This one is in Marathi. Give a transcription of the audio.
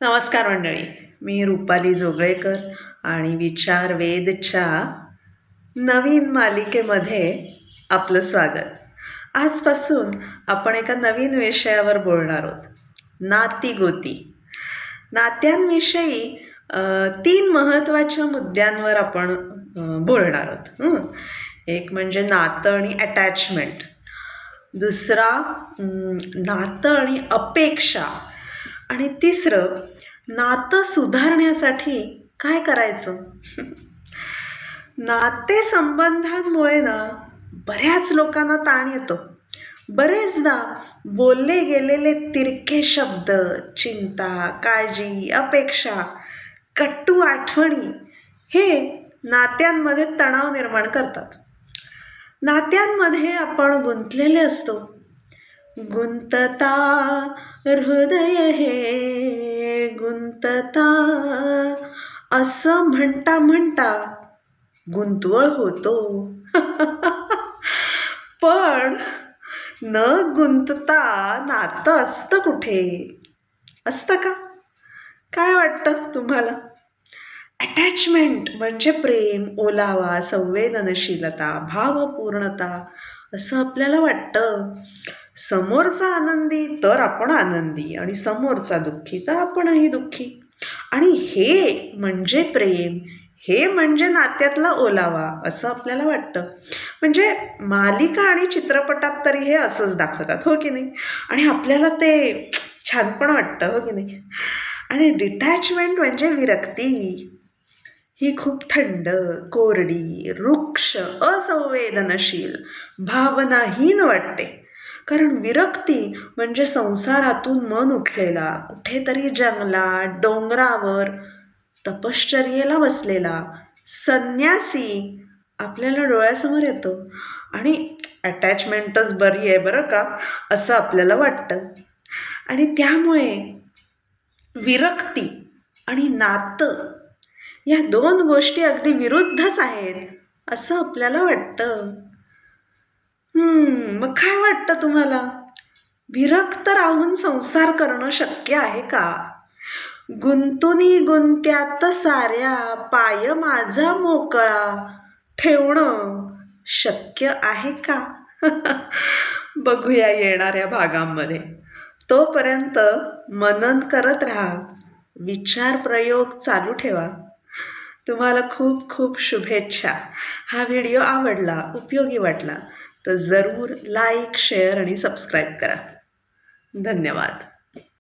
नमस्कार मंडळी, मी रुपाली जोगळेकर आणि विचार वेदच्या नवीन मालिकेमध्ये आपलं स्वागत. आजपासून आपण एका नवीन विषयावर बोलणार आहोत, नातीगोती. नात्यांविषयी 3 महत्त्वाच्या मुद्द्यांवर आपण बोलणार आहोत. एक म्हणजे नातं आणि अटॅचमेंट, दुसरा नातं आणि अपेक्षा, आणि तिसरं नातं सुधारण्यासाठी काय करायचं. नातेसंबंधांमुळे ना बऱ्याच लोकांना ताण येतो. बरेचदा बोलले गेलेले तिरके शब्द, चिंता, काळजी, अपेक्षा, कटू आठवणी हे नात्यांमध्ये तणाव निर्माण करतात. नात्यांमध्ये आपण गुंतलेले असतो. गुंतता हृदय हे गुंतता, असं म्हणता म्हणता गुंतवळ होतो. पण न गुंतता नातं असतं कुठे? असतं का? काय वाटतं तुम्हाला? अटॅचमेंट म्हणजे प्रेम, ओलावा, संवेदनशीलता, भावपूर्णता असं आपल्याला वाटतं. समोरचा आनंदी तर आपण आनंदी, आणि समोरचा दुःखी तर आपणही दुःखी. आणि हे म्हणजे प्रेम, हे म्हणजे नात्यातला ओलावा असं आपल्याला वाटतं. म्हणजे मालिका आणि चित्रपटात तरी हे असंच दाखवतात, हो की नाही? आणि आपल्याला ते छान पण वाटतं, हो की नाही? आणि डिटॅचमेंट म्हणजे विरक्ती. ही खूप थंड, कोरडी, रुक्ष, असंवेदनशील, भावनाहीन वाटते. कारण विरक्ती म्हणजे संसारातून मन उठलेला, कुठेतरी जंगलात, डोंगरावर तपश्चर्येला बसलेला संन्यासी आपल्याला डोळ्यासमोर येतो. आणि अटॅचमेंटच बरी आहे बरं का, असं आपल्याला वाटतं. आणि त्यामुळे विरक्ती आणि नातं या 2 गोष्टी अगदी विरुद्धच आहेत असं आपल्याला वाटतं. मग काय वाटतं तुम्हाला? विरक्त राहून संसार करणं शक्य आहे का? गुंतुनी गुंत्यात साऱ्या, पाय माझा मोकळा ठेवणं शक्य आहे का? बघूया येणाऱ्या भागांमध्ये. तोपर्यंत मनन करत राहा, विचार प्रयोग चालू ठेवा. तुम्हाला खूप खूप शुभेच्छा. हा व्हिडिओ आवडला, उपयोगी वाटला तर जरूर लाईक, शेअर आणि सबस्क्राईब करा. धन्यवाद.